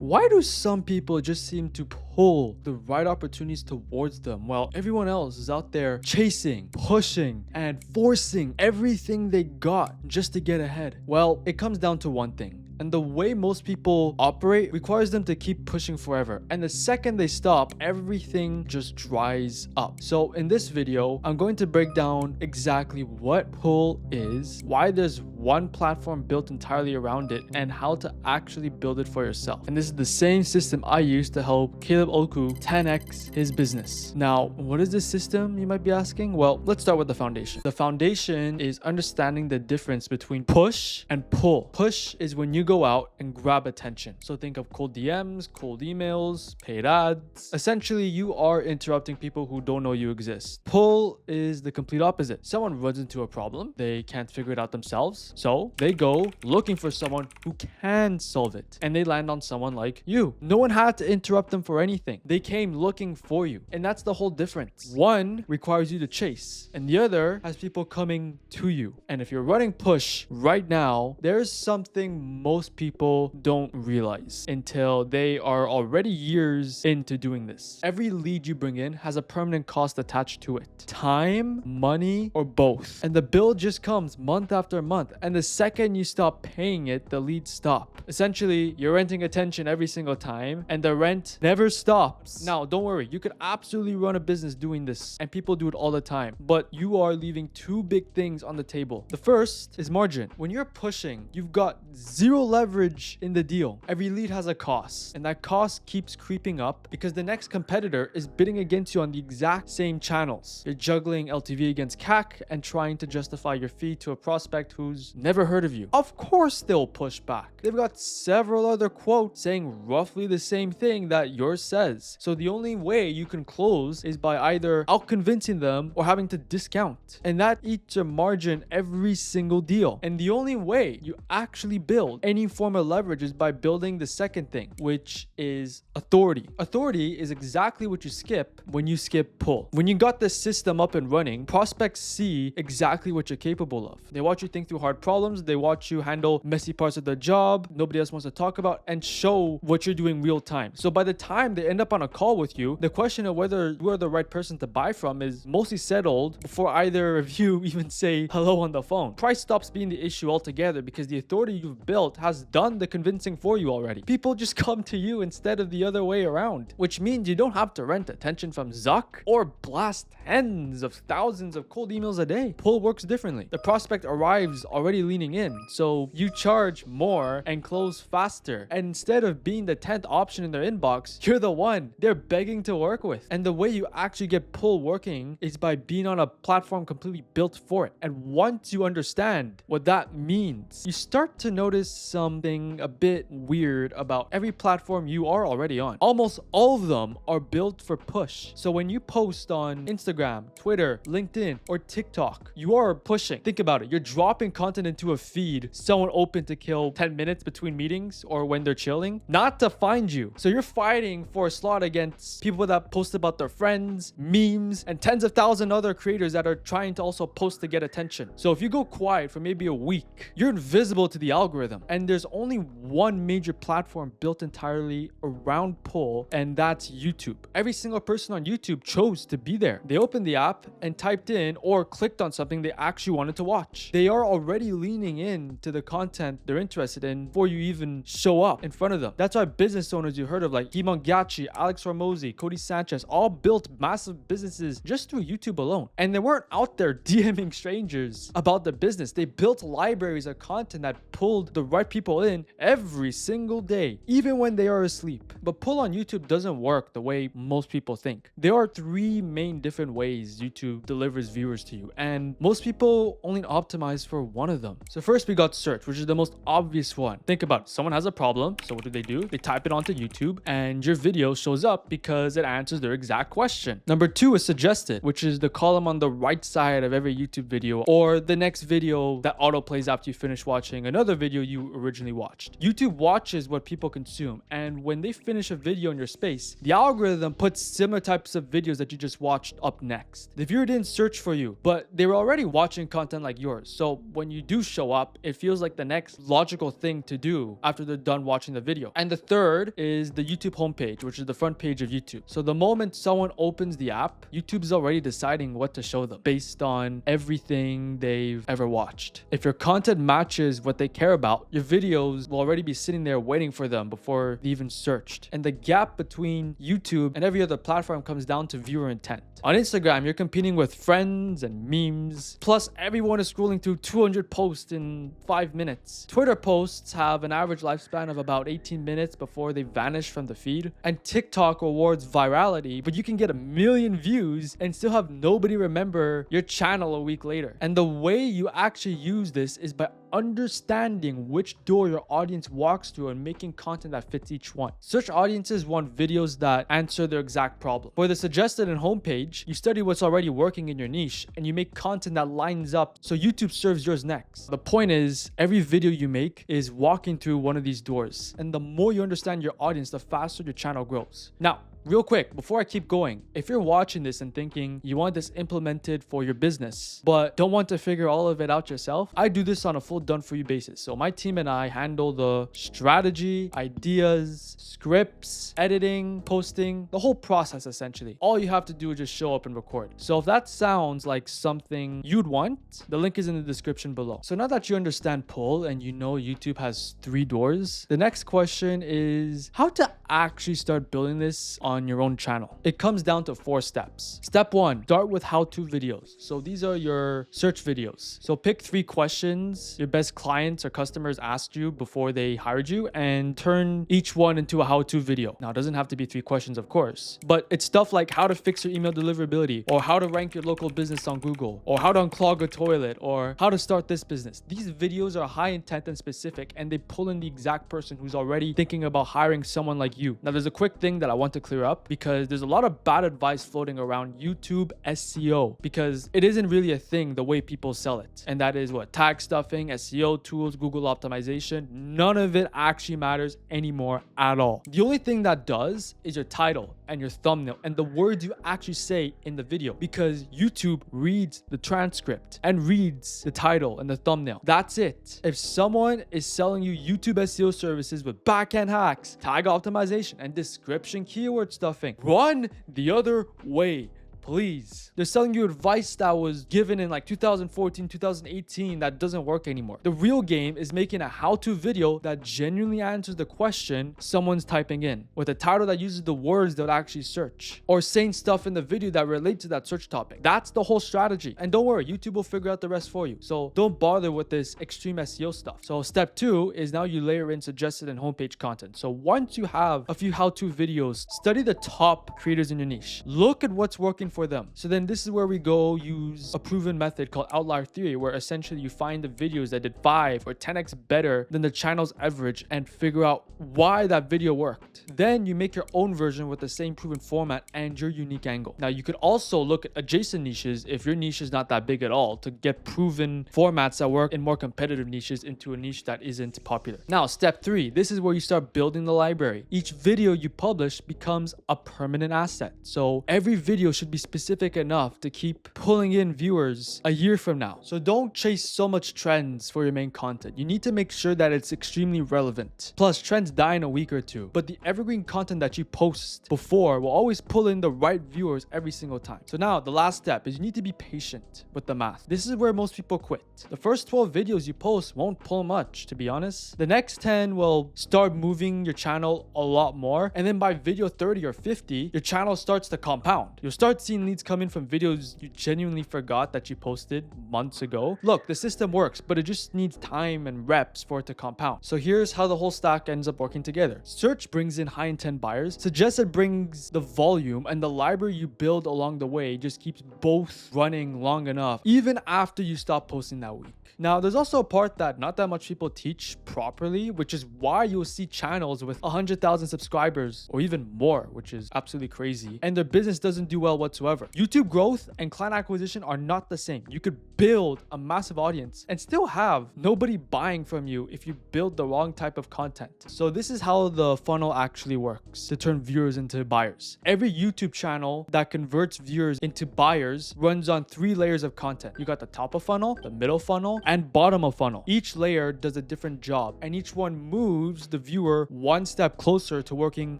Why do some people just seem to pull the right opportunities towards them while everyone else is out there chasing, pushing, and forcing everything they got just to get ahead? Well, it comes down to one thing. And the way most people operate requires them to keep pushing forever. And the second they stop, everything just dries up. So in this video, I'm going to break down exactly what pull is, why there's one platform built entirely around it, and how to actually build it for yourself. And this is the same system I used to help Caleb Oku 10x his business. Now, what is this system, you might be asking? Well, let's start with the foundation. The foundation is understanding the difference between push and pull. Push is when you go out and grab attention. So think of cold DMs, cold emails, paid ads. Essentially, you are interrupting people who don't know you exist. Pull is the complete opposite. Someone runs into a problem. They can't figure it out themselves. So they go looking for someone who can solve it. And they land on someone like you. No one had to interrupt them for anything. They came looking for you. And that's the whole difference. One requires you to chase, and the other has people coming to you. And if you're running push right now, there's something most people don't realize until they are already years into doing this. Every lead you bring in has a permanent cost attached to it. Time, money, or both. And the bill just comes month after month. And the second you stop paying it, the leads stop. Essentially, you're renting attention every single time, and the rent never stops. Now, don't worry. You could absolutely run a business doing this, and people do it all the time. But you are leaving two big things on the table. The first is margin. When you're pushing, you've got zero leverage in the deal. Every lead has a cost, and that cost keeps creeping up because the next competitor is bidding against you on the exact same channels. You're juggling LTV against CAC and trying to justify your fee to a prospect who's never heard of you. Of course they'll push back. They've got several other quotes saying roughly the same thing that yours says. So the only way you can close is by either out-convincing them or having to discount. And that eats your margin every single deal. And the only way you actually build any form of leverage is by building the second thing, which is authority. Authority is exactly what you skip when you skip pull. When you got the system up and running, prospects see exactly what you're capable of. They watch you think through hard problems. They watch you handle messy parts of the job nobody else wants to talk about, and show what you're doing real time. So by the time they end up on a call with you, the question of whether you are the right person to buy from is mostly settled before either of you even say hello on the phone. Price stops being the issue altogether because the authority you've built has done the convincing for you already. People just come to you instead of the other way around, which means you don't have to rent attention from Zuck or blast tens of thousands of cold emails a day. Pull works differently. The prospect arrives already leaning in, so you charge more and close faster. And instead of being the 10th option in their inbox, you're the one they're begging to work with. And the way you actually get pull working is by being on a platform completely built for it. And once you understand what that means, you start to notice something a bit weird about every platform you are already on. Almost all of them are built for push. So when you post on Instagram, Twitter, LinkedIn, or TikTok, you are pushing. Think about it. You're dropping content into a feed someone open to kill 10 minutes between meetings or when they're chilling, not to find you. So you're fighting for a slot against people that post about their friends, memes, and tens of thousands other creators that are trying to also post to get attention. So if you go quiet for maybe a week, you're invisible to the algorithm. And there's only one major platform built entirely around pull, and that's YouTube. Every single person on YouTube chose to be there. They opened the app and typed in or clicked on something they actually wanted to watch. They are already leaning in to the content they're interested in before you even show up in front of them. That's why business owners you heard of like Himon Gachi, Alex Ramosi, Cody Sanchez all built massive businesses just through YouTube alone. And they weren't out there DMing strangers about the business. They built libraries of content that pulled the right people in every single day, even when they are asleep. But pull on YouTube doesn't work the way most people think. There are three main different ways YouTube delivers viewers to you, and most people only optimize for one of them. So first we got search, which is the most obvious one. Think about it. Someone has a problem, so what do? They type it onto YouTube and your video shows up because it answers their exact question. Number two is suggested, which is the column on the right side of every YouTube video or the next video that auto plays after you finish watching another video you originally watched. YouTube watches what people consume, and when they finish a video in your space, the algorithm puts similar types of videos that you just watched up next. The viewer didn't search for you, but they were already watching content like yours. So when you you do show up, it feels like the next logical thing to do after they're done watching the video. And the third is the YouTube homepage, which is the front page of YouTube. So the moment someone opens the app, YouTube's already deciding what to show them based on everything they've ever watched. If your content matches what they care about, your videos will already be sitting there waiting for them before they even searched. And the gap between YouTube and every other platform comes down to viewer intent. On Instagram, you're competing with friends and memes. Plus, everyone is scrolling through 200 posts in 5 minutes. Twitter posts have an average lifespan of about 18 minutes before they vanish from the feed. And TikTok rewards virality, but you can get 1 million views and still have nobody remember your channel a week later. And the way you actually use this is by understanding which door your audience walks through and making content that fits each one. Search audiences want videos that answer their exact problem. For the suggested and homepage, you study what's already working in your niche and you make content that lines up so YouTube serves yours next. The point is, every video you make is walking through one of these doors. And the more you understand your audience, the faster your channel grows. Now, real quick, before I keep going, if you're watching this and thinking you want this implemented for your business, but don't want to figure all of it out yourself, I do this on a full done-for-you basis. So my team and I handle the strategy, ideas, scripts, editing, posting, the whole process essentially. All you have to do is just show up and record. So if that sounds like something you'd want, the link is in the description below. So now that you understand pull and you know YouTube has 3 doors, the next question is how to actually start building this on your own channel. It comes down to 4 steps. Step 1, start with how-to videos. So these are your search videos. So pick 3 questions your best clients or customers asked you before they hired you and turn each one into a how-to video. Now, it doesn't have to be 3 questions, of course, but it's stuff like how to fix your email deliverability, or how to rank your local business on Google, or how to unclog a toilet, or how to start this business. These videos are high intent and specific, and they pull in the exact person who's already thinking about hiring someone like you. Now, there's a quick thing that I want to clear up because there's a lot of bad advice floating around YouTube SEO because it isn't really a thing the way people sell it. And that is what? Tag stuffing, SEO tools, Google optimization. None of it actually matters anymore at all. The only thing that does is your title and your thumbnail and the words you actually say in the video, because YouTube reads the transcript and reads the title and the thumbnail. That's it. If someone is selling you YouTube SEO services with backend hacks, tag optimization, and description keyword stuffing, run the other way. Please. They're selling you advice that was given in like 2014, 2018 that doesn't work anymore. The real game is making a how-to video that genuinely answers the question someone's typing in, with a title that uses the words they'll actually search, or saying stuff in the video that relate to that search topic. That's the whole strategy. And don't worry, YouTube will figure out the rest for you. So don't bother with this extreme SEO stuff. So step 2 is now you layer in suggested and homepage content. So once you have a few how-to videos, study the top creators in your niche. Look at what's working for them. So then this is where we go use a proven method called outlier theory, where essentially you find the videos that did 5 or 10x better than the channel's average and figure out why that video worked. Then you make your own version with the same proven format and your unique angle. Now you could also look at adjacent niches if your niche is not that big at all to get proven formats that work in more competitive niches into a niche that isn't popular. Now step 3, this is where you start building the library. Each video you publish becomes a permanent asset. So every video should be specific enough to keep pulling in viewers a year from now. So don't chase so much trends for your main content. You need to make sure that it's extremely relevant. Plus, trends die in a week or 2, but the evergreen content that you post before will always pull in the right viewers every single time. So now the last step is you need to be patient with the math. This is where most people quit. The first 12 videos you post won't pull much, to be honest. The next 10 will start moving your channel a lot more, and then by video 30 or 50, your channel starts to compound. You'll start seeing leads come in from videos you genuinely forgot that you posted months ago. Look, the system works, but it just needs time and reps for it to compound. So here's how the whole stack ends up working together. Search brings in high intent buyers. Suggested brings the volume, and the library you build along the way just keeps both running long enough, even after you stop posting that week. Now, there's also a part that not that much people teach properly, which is why you'll see channels with 100,000 subscribers or even more, which is absolutely crazy, and their business doesn't do well whatsoever whatsoever. YouTube growth and client acquisition are not the same. You could build a massive audience and still have nobody buying from you if you build the wrong type of content. So this is how the funnel actually works to turn viewers into buyers. Every YouTube channel that converts viewers into buyers runs on 3 layers of content. You got the top of funnel, the middle funnel, and bottom of funnel. Each layer does a different job, and each one moves the viewer one step closer to working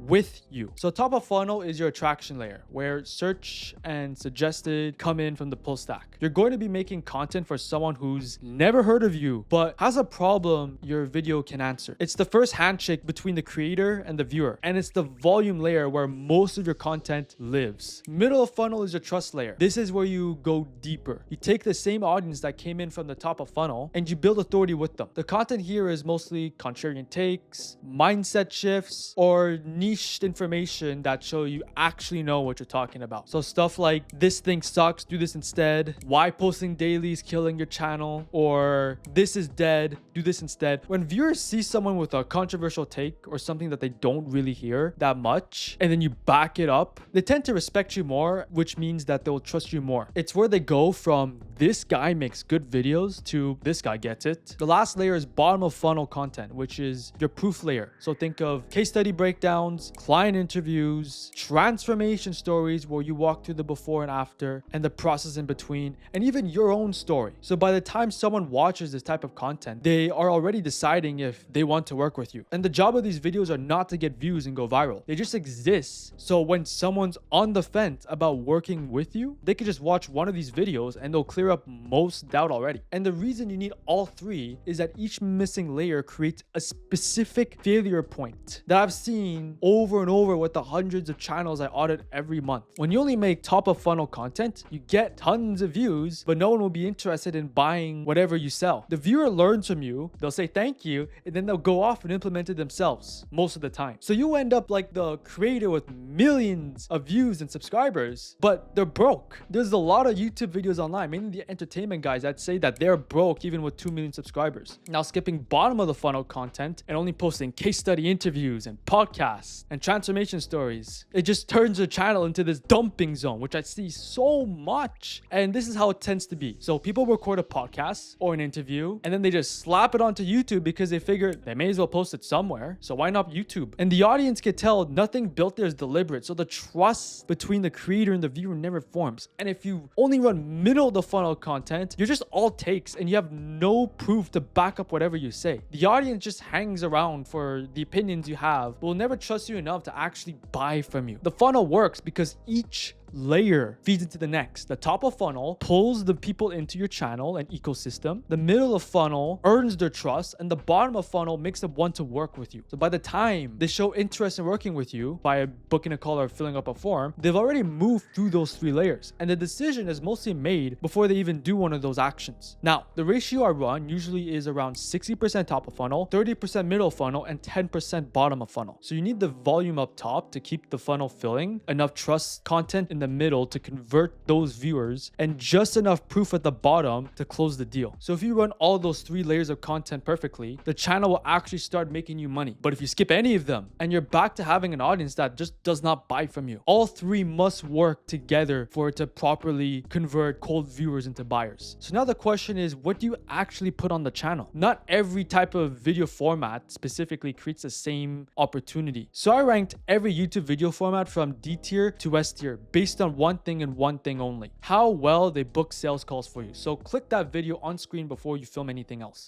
with you. So top of funnel is your attraction layer, where search and suggested come in from the pull stack. You're going to be making content for someone who's never heard of you, but has a problem your video can answer. It's the first handshake between the creator and the viewer, and it's the volume layer where most of your content lives. Middle of funnel is your trust layer. This is where you go deeper. You take the same audience that came in from the top of funnel and you build authority with them. The content here is mostly contrarian takes, mindset shifts, or niched information that show you actually know what you're talking about. So stuff like, this thing sucks, do this instead, why posting daily is killing your channel, or this is dead, do this instead. When viewers see someone with a controversial take or something that they don't really hear that much, and then you back it up, they tend to respect you more, which means that they'll trust you more. It's where they go from this guy makes good videos to this guy gets it. The last layer is bottom of funnel content, which is your proof layer. So think of case study breakdowns, client interviews, transformation stories where you walk through the before and after and the process in between, and even your own story. So by the time someone watches this type of content, they are already deciding if they want to work with you. And the job of these videos are not to get views and go viral. They just exist. So when someone's on the fence about working with you, they can just watch one of these videos and they'll clear up most doubt already. And the reason you need all 3 is that each missing layer creates a specific failure point that I've seen over and over with the hundreds of channels I audit every month. When you only make top of funnel content, you get tons of views, but no one will be interested in buying whatever you sell. The viewer learns from you, they'll say thank you, and then they'll go off and implement it themselves most of the time. So you end up like the creator with millions of views and subscribers, but they're broke. There's a lot of YouTube videos online, mainly the entertainment guys, that say that they're broke even with 2 million subscribers. Now skipping bottom of the funnel content and only posting case study interviews and podcasts and transformation stories, it just turns the channel into this dumping zone, which I see so much. And this is how it tends to be. So people record a podcast or an interview and then they just slap it onto YouTube because they figure they may as well post it somewhere. So why not YouTube? And the audience can tell nothing built there is deliberate. So the trust between the creator and the viewer never forms. And if you only run middle of the funnel content, you're just all takes and you have no proof to back up whatever you say. The audience just hangs around for the opinions you have, but will never trust you enough to actually buy from you. The funnel works because each layer feeds into the next. The top of funnel pulls the people into your channel and ecosystem. The middle of funnel earns their trust, and the bottom of funnel makes them want to work with you. So by the time they show interest in working with you by booking a call or filling up a form, they've already moved through those 3 layers, and the decision is mostly made before they even do one of those actions. Now, the ratio I run usually is around 60% top of funnel, 30% middle of funnel, and 10% bottom of funnel. So you need the volume up top to keep the funnel filling, enough trust content in the middle to convert those viewers, and just enough proof at the bottom to close the deal. So if you run all those 3 layers of content perfectly, the channel will actually start making you money. But if you skip any of them and you're back to having an audience that just does not buy from you, all 3 must work together for it to properly convert cold viewers into buyers. So now the question is, what do you actually put on the channel? Not every type of video format specifically creates the same opportunity. So I ranked every YouTube video format from D tier to S tier based on one thing and one thing only: how well they book sales calls for you. So click that video on screen before you film anything else.